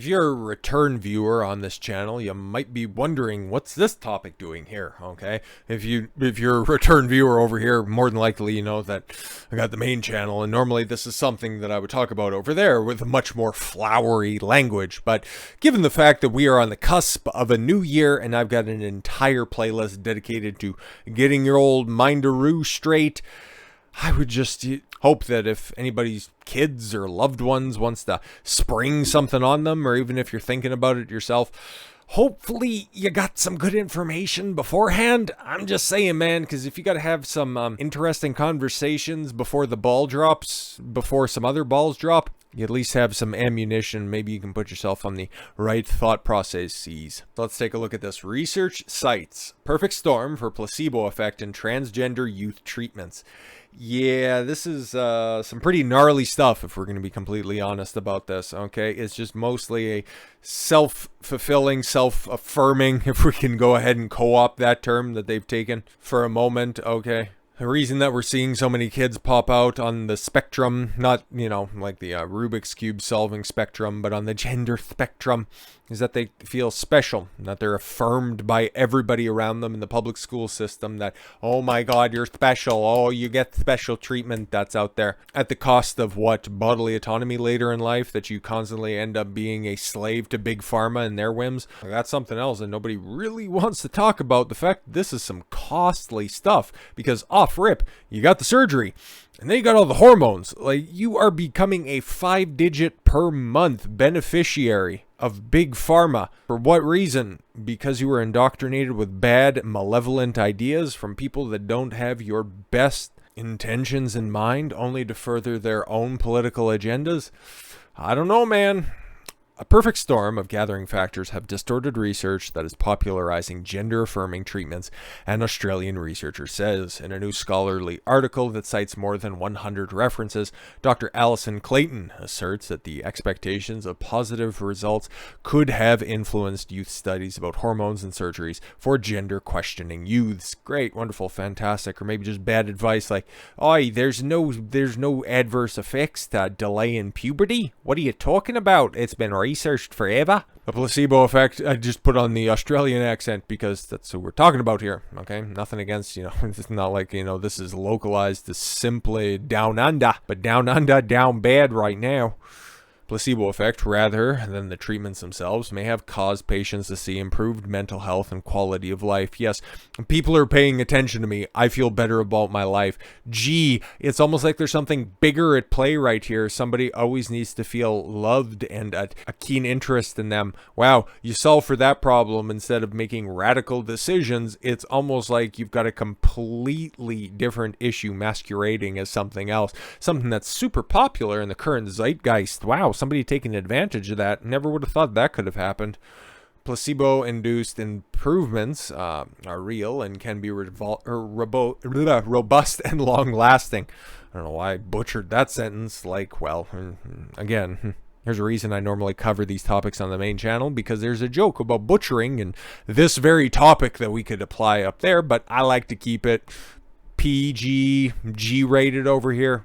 If you're a return viewer on this channel, you might be wondering, what's this topic doing here? Okay, if you're a return viewer over here, more than likely you know that I got the main channel, and normally this is something that I would talk about over there with a much more flowery language. But given the fact that we are on the cusp of a new year, and I've got an entire playlist dedicated to getting your old mindaroo straight, I would just hope that if anybody's kids or loved ones wants to spring something on them, or even if you're thinking about it yourself, hopefully you got some good information beforehand. I'm just saying, man, because if you got to have some interesting conversations before the ball drops, before some other balls drop, you at least have some ammunition. Maybe you can put yourself on the right thought processes. Let's take a look at this. Research cites perfect storm for placebo effect in transgender youth treatments. Yeah, this is some pretty gnarly stuff, if we're going to be completely honest about this, okay? It's just mostly a self-fulfilling, self-affirming, if we can go ahead and co-opt that term that they've taken for a moment, okay? The reason that we're seeing so many kids pop out on the spectrum, not, like the Rubik's Cube solving spectrum, but on the gender spectrum, is that they feel special, that they're affirmed by everybody around them in the public school system that, oh my God, you're special, oh, you get special treatment that's out there. At the cost of what? Bodily autonomy later in life, that you constantly end up being a slave to big pharma and their whims. That's something else, and nobody really wants to talk about the fact that this is some costly stuff, because off rip, you got the surgery, and then you got all the hormones. Like, you are becoming a 5-digit per month beneficiary of big pharma. For what reason? Because you were indoctrinated with bad, malevolent ideas from people that don't have your best intentions in mind, only to further their own political agendas? I don't know, man. A perfect storm of gathering factors have distorted research that is popularizing gender-affirming treatments, an Australian researcher says. In a new scholarly article that cites more than 100 references, Dr. Allison Clayton asserts that the expectations of positive results could have influenced youth studies about hormones and surgeries for gender-questioning youths. Great, wonderful, fantastic, or maybe just bad advice like, "Oi, there's no adverse effects to delay in puberty. What are you talking about? It's been researched forever." The placebo effect, I just put on the Australian accent because that's who we're talking about here, okay? Nothing against, it's not like, this is localized to simply down under, but down under, down bad right now. Placebo effect, rather than the treatments themselves, may have caused patients to see improved mental health and quality of life. Yes, people are paying attention to me. I feel better about my life. Gee, it's almost like there's something bigger at play right here. Somebody always needs to feel loved and a keen interest in them. Wow, you solve for that problem instead of making radical decisions. It's almost like you've got a completely different issue masquerading as something else. Something that's super popular in the current zeitgeist. Wow, somebody taking advantage of that. Never would have thought that could have happened. Placebo-induced improvements are real and can be robust and long-lasting. I don't know why I butchered that sentence. Again, here's a reason I normally cover these topics on the main channel, because there's a joke about butchering and this very topic that we could apply up there, but I like to keep it PG, G-rated over here.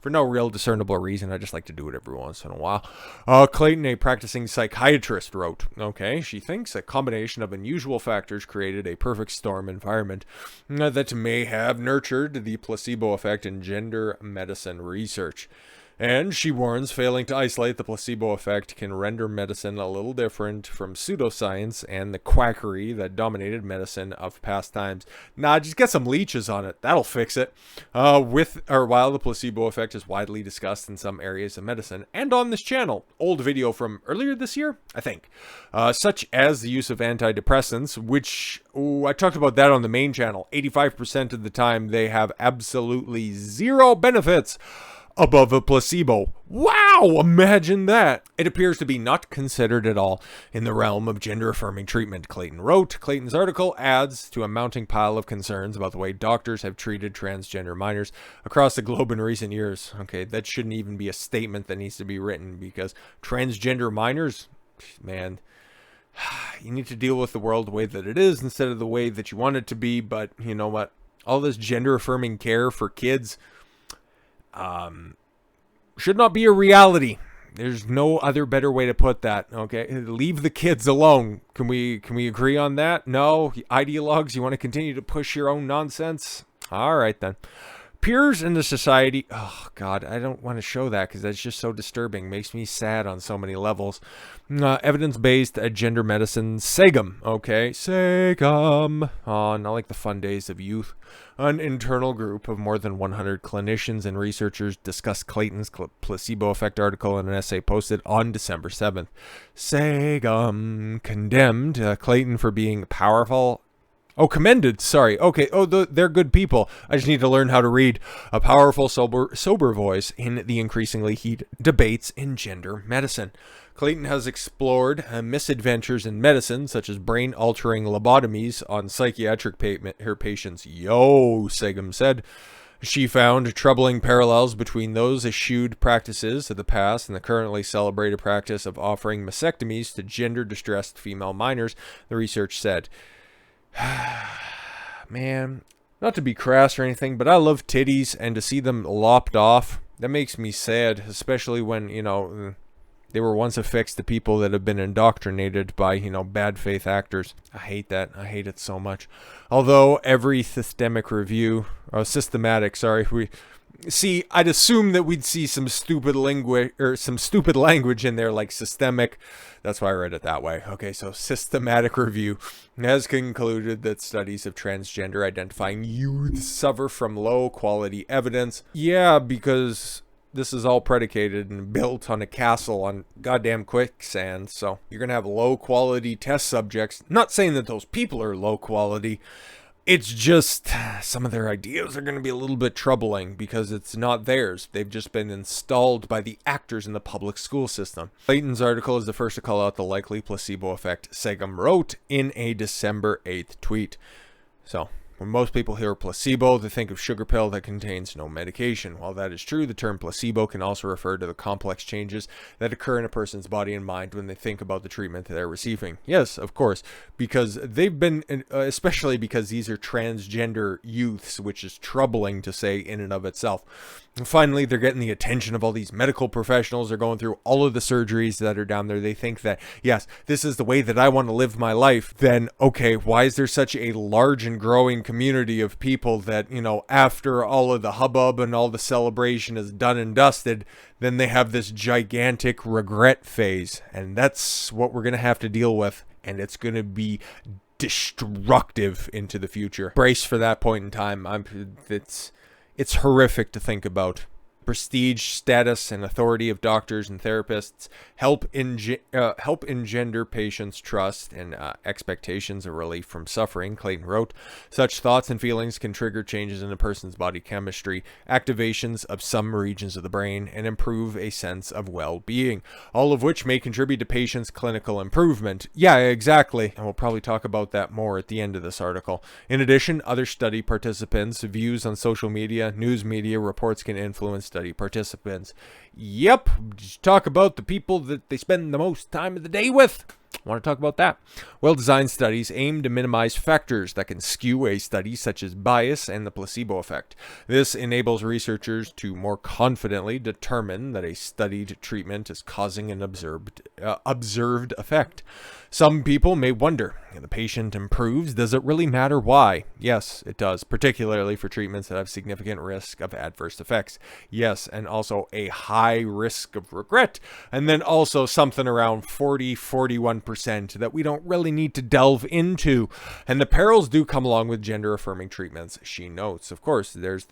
For no real discernible reason. I just like to do it every once in a while. Clayton, a practicing psychiatrist, wrote, okay, she thinks a combination of unusual factors created a perfect storm environment that may have nurtured the placebo effect in gender medicine research. And she warns failing to isolate the placebo effect can render medicine a little different from pseudoscience and the quackery that dominated medicine of past times. Nah, just get some leeches on it. That'll fix it. While the placebo effect is widely discussed in some areas of medicine and on this channel, old video from earlier this year, I think, such as the use of antidepressants, which I talked about that on the main channel. 85% of the time they have absolutely zero benefits above a placebo. Wow, imagine that. It appears to be not considered at all in the realm of gender-affirming treatment, Clayton wrote. Clayton's article adds to a mounting pile of concerns about the way doctors have treated transgender minors across the globe in recent years. Okay, that shouldn't even be a statement that needs to be written, because transgender minors, man, you need to deal with the world the way that it is instead of the way that you want it to be. But you know what? All this gender-affirming care for kids should not be a reality. There's no other better way to put that, okay? Leave the kids alone. Can we agree on that? No? Ideologues, you want to continue to push your own nonsense? All right, then. Peers in the society, oh God, I don't want to show that because that's just so disturbing. Makes me sad on so many levels. Evidence-based gender medicine, SEGM, okay? SEGM. Oh, not like the fun days of youth. An internal group of more than 100 clinicians and researchers discussed Clayton's placebo effect article in an essay posted on December 7th. SEGM condemned Clayton for being powerful. Oh, commended. Sorry. Okay. Oh, they're good people. I just need to learn how to read. A powerful, sober voice in the increasingly heated debates in gender medicine. Clayton has explored misadventures in medicine, such as brain-altering lobotomies on psychiatric her patients. Yo, Segum said. She found troubling parallels between those eschewed practices of the past and the currently celebrated practice of offering mastectomies to gender-distressed female minors, the research said. Man, not to be crass or anything, but I love titties, and to see them lopped off, that makes me sad, especially when, you know, they were once affixed to people that have been indoctrinated by, you know, bad faith actors. I hate that. I hate it so much. Although every systematic I'd assume that we'd see some stupid language in there, like systemic. That's why I read it that way. Okay, so systematic review has concluded that studies of transgender identifying youth suffer from low quality evidence. Yeah, because this is all predicated and built on a castle on goddamn quicksand. So you're going to have low quality test subjects. Not saying that those people are low quality. It's just some of their ideas are going to be a little bit troubling because it's not theirs. They've just been installed by the actors in the public school system. Clayton's article is the first to call out the likely placebo effect, Segum wrote in a December 8th tweet. So, when most people hear placebo, they think of sugar pill that contains no medication. While that is true, the term placebo can also refer to the complex changes that occur in a person's body and mind when they think about the treatment that they're receiving. Yes, of course, because they've been, especially because these are transgender youths, which is troubling to say in and of itself. And finally, they're getting the attention of all these medical professionals. They're going through all of the surgeries that are down there. They think that, yes, this is the way that I want to live my life. Then, okay, why is there such a large and growing community of people that, you know, after all of the hubbub and all the celebration is done and dusted, then they have this gigantic regret phase. And that's what we're going to have to deal with. And it's going to be destructive into the future. Brace for that point in time. It's horrific to think about. Prestige, status, and authority of doctors and therapists help engender patients' trust and expectations of relief from suffering, Clayton wrote. Such thoughts and feelings can trigger changes in a person's body chemistry, activations of some regions of the brain, and improve a sense of well-being, all of which may contribute to patients' clinical improvement. Yeah, exactly. And we'll probably talk about that more at the end of this article. In addition, other study participants' views on social media, news media reports can influence study participants. Yep, just talk about the people that they spend the most time of the day with. I want to talk about that. Well-designed studies aim to minimize factors that can skew a study, such as bias and the placebo effect. This enables researchers to more confidently determine that a studied treatment is causing an observed effect. Some people may wonder, if the patient improves, does it really matter why? Yes, it does, particularly for treatments that have significant risk of adverse effects. Yes, and also a high risk of regret. And then also something around 41% that we don't really need to delve into. And the perils do come along with gender-affirming treatments, she notes. Of course, there's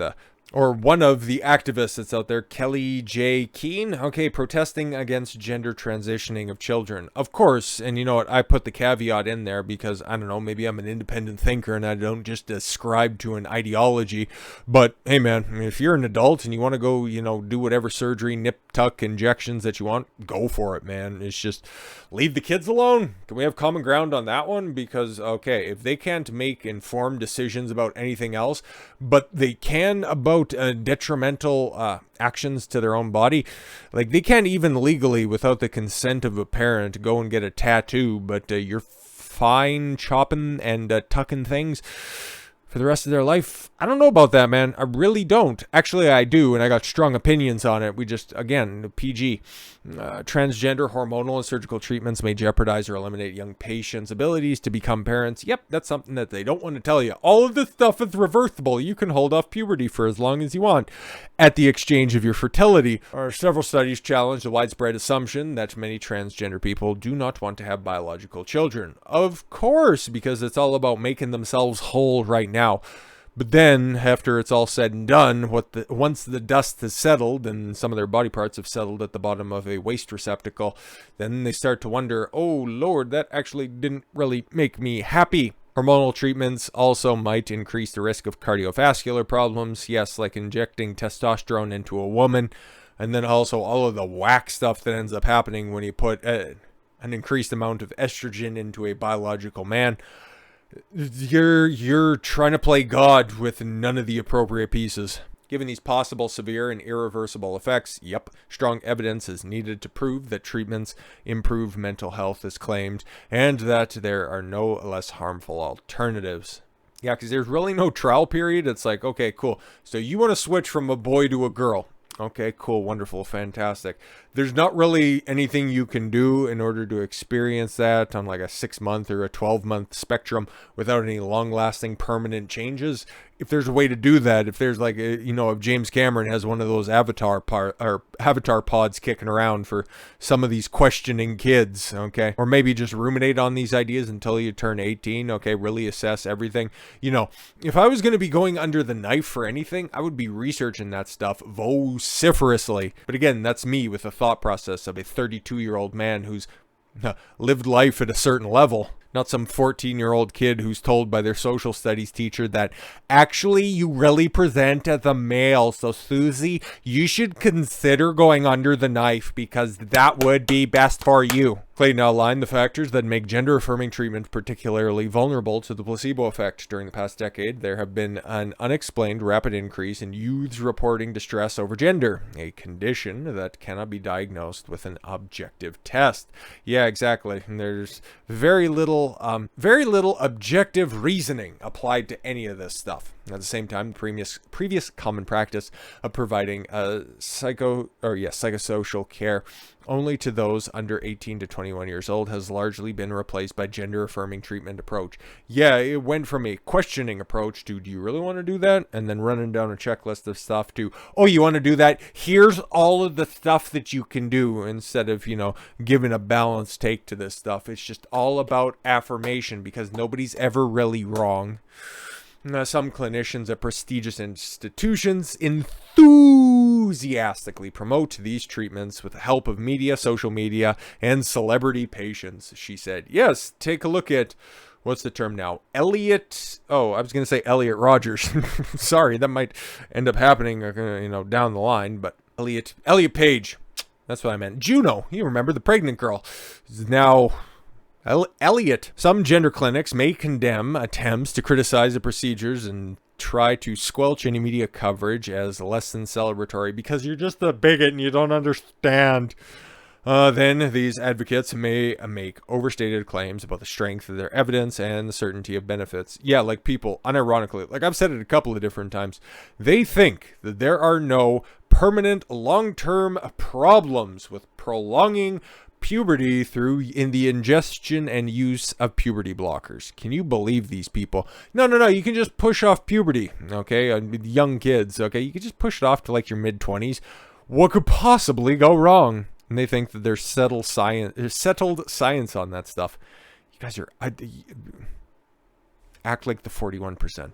one of the activists that's out there, Kelly J. Keene, okay, protesting against gender transitioning of children. Of course, and you know what, I put the caveat in there because, I don't know, maybe I'm an independent thinker and I don't just ascribe to an ideology. But, hey man, if you're an adult and you want to go, you know, do whatever surgery, nip, tuck, injections that you want, go for it, man. It's just, leave the kids alone. Can we have common ground on that one? Because, okay, if they can't make informed decisions about anything else, but they can about detrimental actions to their own body, like they can't even legally, without the consent of a parent, go and get a tattoo, but you're fine chopping and tucking things. for the rest of their life. I don't know about that, man. I really don't. Actually, I do, and I got strong opinions on it. We just, again, PG. Transgender hormonal and surgical treatments may jeopardize or eliminate young patients' abilities to become parents. Yep, that's something that they don't want to tell you. All of this stuff is reversible. You can hold off puberty for as long as you want at the exchange of your fertility. Several studies challenge the widespread assumption that many transgender people do not want to have biological children. Of course, because it's all about making themselves whole right now. But then, after it's all said and done, once the dust has settled and some of their body parts have settled at the bottom of a waste receptacle, then they start to wonder, oh Lord, that actually didn't really make me happy. Hormonal treatments also might increase the risk of cardiovascular problems. Yes, like injecting testosterone into a woman. And then also all of the whack stuff that ends up happening when you put an increased amount of estrogen into a biological man. You're trying to play God with none of the appropriate pieces. Given these possible severe and irreversible effects, yep, strong evidence is needed to prove that treatments improve mental health as claimed, and that there are no less harmful alternatives. Yeah, because there's really no trial period. It's like, okay, cool. So you want to switch from a boy to a girl. Okay, cool, wonderful, fantastic. There's not really anything you can do in order to experience that on like a 6-month or a 12-month spectrum without any long-lasting permanent changes. If there's a way to do that, if there's like, if James Cameron has one of those avatar pods kicking around for some of these questioning kids, okay, or maybe just ruminate on these ideas until you turn 18, okay, really assess everything. If I was going to be going under the knife for anything, I would be researching that stuff vociferously. But again, that's me with a thought process of a 32-year-old man who's lived life at a certain level, not some 14-year-old kid who's told by their social studies teacher that actually you really present as a male, so Susie, you should consider going under the knife because that would be best for you. Clayton outlined the factors that make gender-affirming treatment particularly vulnerable to the placebo effect. During the past decade, there have been an unexplained rapid increase in youths reporting distress over gender, a condition that cannot be diagnosed with an objective test. Yeah, exactly. And there's very little objective reasoning applied to any of this stuff. At the same time, the previous common practice of providing psychosocial care only to those under 18 to 21 years old has largely been replaced by gender-affirming treatment approach. Yeah, it went from a questioning approach to, do you really want to do that? And then running down a checklist of stuff to, oh, you want to do that? Here's all of the stuff that you can do, instead of, giving a balanced take to this stuff. It's just all about affirmation because nobody's ever really wrong. Some clinicians at prestigious institutions enthusiastically promote these treatments with the help of media, social media, and celebrity patients, she said. Yes, take a look at, what's the term now? Elliot Rogers. Sorry, that might end up happening, down the line, but Elliot Page. That's what I meant. Juno, you remember the pregnant girl, is now Elliot. Some gender clinics may condemn attempts to criticize the procedures and try to squelch any media coverage as less than celebratory because you're just a bigot and you don't understand. Then these advocates may make overstated claims about the strength of their evidence and the certainty of benefits. Yeah, like people, unironically, like I've said it a couple of different times, they think that there are no permanent long-term problems with prolonging puberty in the ingestion and use of puberty blockers. Can you believe these people? No, you can just push off puberty, okay? Young kids, okay? You can just push it off to like your mid-20s. What could possibly go wrong? And they think that there's settled science on that stuff. You guys are... act like the 41%.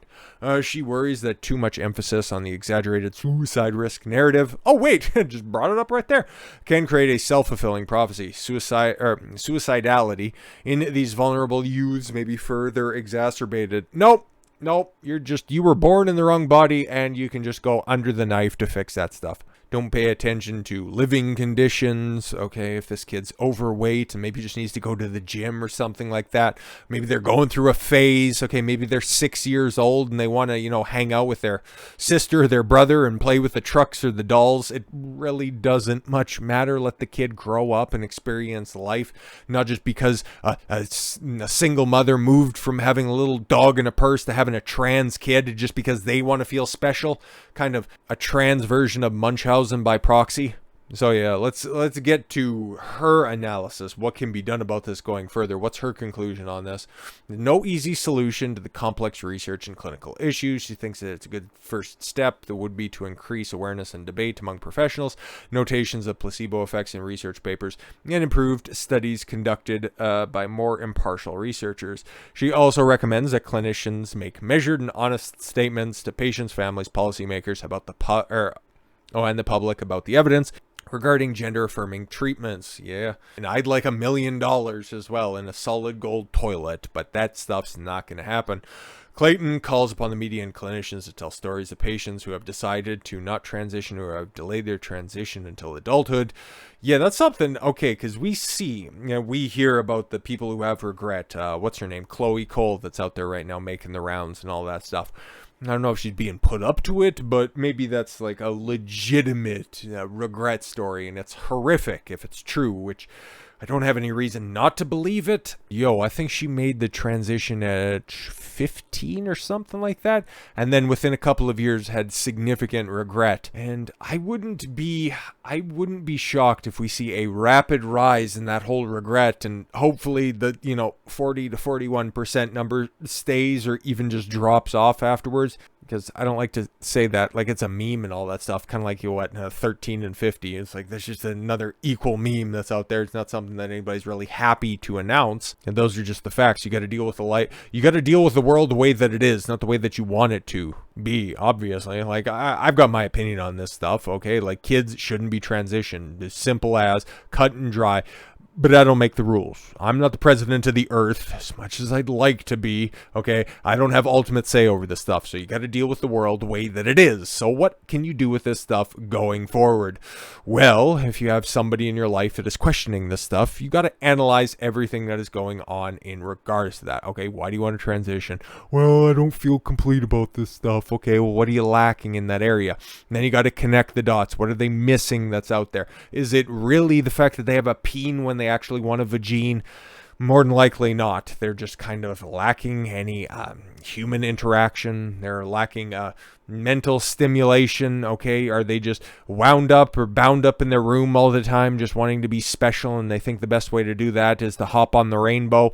She worries that too much emphasis on the exaggerated suicide risk narrative, oh wait, just brought it up right there, can create a self-fulfilling prophecy. Suicidality in these vulnerable youths may be further exacerbated. Nope, you were born in the wrong body and you can just go under the knife to fix that stuff. Don't pay attention to living conditions. Okay, if this kid's overweight and maybe just needs to go to the gym or something like that. Maybe they're going through a phase. Okay, maybe they're 6 years old and they want to, hang out with their sister or their brother and play with the trucks or the dolls. It really doesn't much matter. Let the kid grow up and experience life, not just because a single mother moved from having a little dog in a purse to having a trans kid just because they want to feel special. Kind of a trans version of Munchausen by proxy. So yeah, let's get to her analysis. What can be done about this going further? What's her conclusion on this? No easy solution to the complex research and clinical issues. She thinks that it's a good first step that would be to increase awareness and debate among professionals, notations of placebo effects in research papers, and improved studies conducted by more impartial researchers. She also recommends that clinicians make measured and honest statements to patients, families, policymakers about and the public about the evidence regarding gender-affirming treatments. Yeah, and I'd like $1 million as well in a solid gold toilet, but that stuff's not going to happen. Clayton calls upon the media and clinicians to tell stories of patients who have decided to not transition or have delayed their transition until adulthood. Yeah, that's something, okay, because we hear about the people who have regret. What's her name? Chloe Cole, that's out there right now making the rounds and all that stuff. I don't know if she's being put up to it, but maybe that's like a legitimate regret story, and it's horrific if it's true, which I don't have any reason not to believe it. I think she made the transition at 15 or something like that, and then within a couple of years had significant regret. And I wouldn't be shocked if we see a rapid rise in that whole regret, and hopefully the 40 to 41% number stays or even just drops off afterwards. Because I don't like to say that like it's a meme and all that stuff, kind of like 13 and 50. It's like there's just another equal meme that's out there. It's not something that anybody's really happy to announce, and those are just the facts. You got to deal with you got to deal with the world the way that it is, not the way that you want it to be. Obviously, like I've got my opinion on this stuff. Okay, like kids shouldn't be transitioned, as simple as cut and dry. But I don't make the rules. I'm not the president of the earth, as much as I'd like to be, okay? I don't have ultimate say over this stuff, so you got to deal with the world the way that it is. So what can you do with this stuff going forward? Well, if you have somebody in your life that is questioning this stuff, you got to analyze everything that is going on in regards to that, okay? Why do you want to transition? Well, I don't feel complete about this stuff. Okay, well, what are you lacking in that area? And then you got to connect the dots. What are they missing that's out there? Is it really the fact that they have a peen when they actually want a vagine? More than likely not. They're just kind of lacking any human interaction. They're lacking mental stimulation. Okay, are they just wound up or bound up in their room all the time just wanting to be special, and they think the best way to do that is to hop on the rainbow?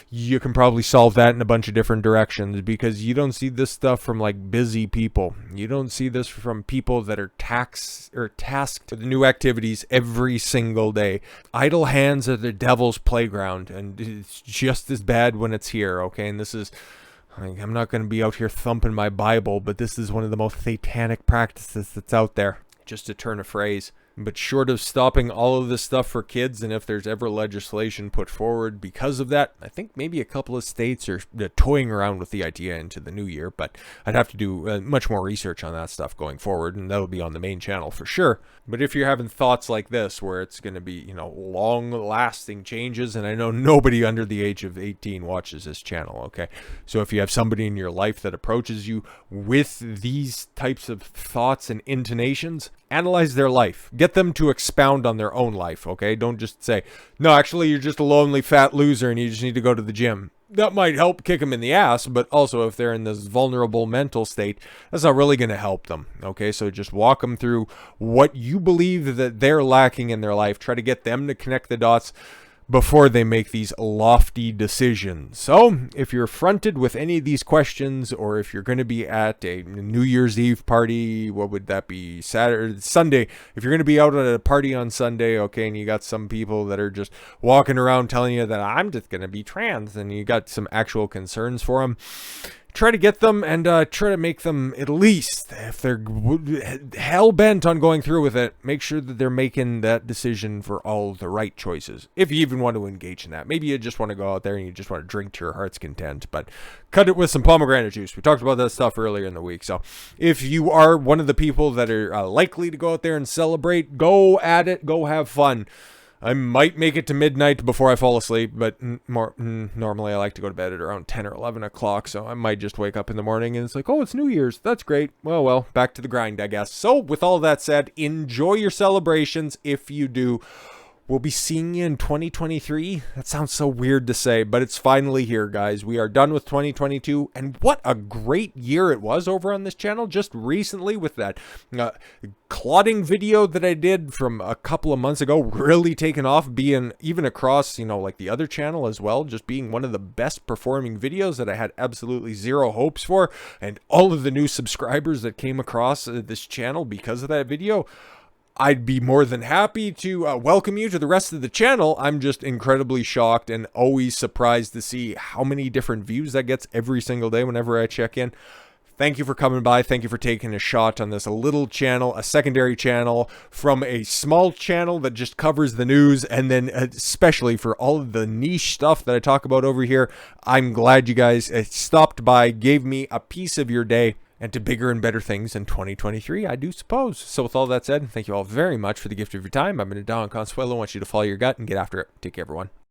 You can probably solve that in a bunch of different directions, because you don't see this stuff from like busy people. You don't see this from people that are tasked with new activities every single day. Idle hands are the devil's playground, and it's just as bad when it's here. Okay, and this is, I'm not going to be out here thumping my Bible, but this is one of the most satanic practices that's out there, just to turn a phrase. But short of stopping all of this stuff for kids, and if there's ever legislation put forward because of that, I think maybe a couple of states are toying around with the idea into the new year, but I'd have to do much more research on that stuff going forward, and that'll be on the main channel for sure. But if you're having thoughts like this, where it's going to be, long-lasting changes, and I know nobody under the age of 18 watches this channel, okay? So if you have somebody in your life that approaches you with these types of thoughts and intonations, analyze their life. Get them to expound on their own life, okay? Don't just say, no, actually, you're just a lonely fat loser and you just need to go to the gym. That might help kick them in the ass, but also if they're in this vulnerable mental state, that's not really going to help them, okay? So just walk them through what you believe that they're lacking in their life. Try to get them to connect the dots before they make these lofty decisions. So if you're fronted with any of these questions, or if you're going to be at a New Year's Eve party, what would that be, Sunday, if you're going to be out at a party on Sunday, okay, and you got some people that are just walking around telling you that I'm just going to be trans, and you got some actual concerns for them, try to get them and try to make them, at least if they're hell-bent on going through with it, make sure that they're making that decision for all the right choices, if you even want to engage in that. Maybe you just want to go out there and you just want to drink to your heart's content, but cut it with some pomegranate juice. We talked about that stuff earlier in the week. So if you are one of the people that are likely to go out there and celebrate, go at it, go have fun. I might make it to midnight before I fall asleep, but normally I like to go to bed at around 10 or 11 o'clock, so I might just wake up in the morning and it's like, oh, it's New Year's. That's great. Well, back to the grind, I guess. So with all that said, enjoy your celebrations if you do. We'll be seeing you in 2023. That sounds so weird to say, but it's finally here, guys. We are done with 2022, and what a great year it was over on this channel just recently with that clotting video that I did from a couple of months ago, really taking off, being even across, like the other channel as well, just being one of the best performing videos that I had absolutely zero hopes for, and all of the new subscribers that came across this channel because of that video. I'd be more than happy to welcome you to the rest of the channel. I'm just incredibly shocked and always surprised to see how many different views that gets every single day whenever I check in. Thank you for coming by. Thank you for taking a shot on this little channel, a secondary channel from a small channel that just covers the news, and then especially for all of the niche stuff that I talk about over here. I'm glad you guys stopped by, gave me a piece of your day, and to bigger and better things in 2023, I do suppose. So with all that said, thank you all very much for the gift of your time. I'm going to Don Consuelo. I want you to follow your gut and get after it. Take care, everyone.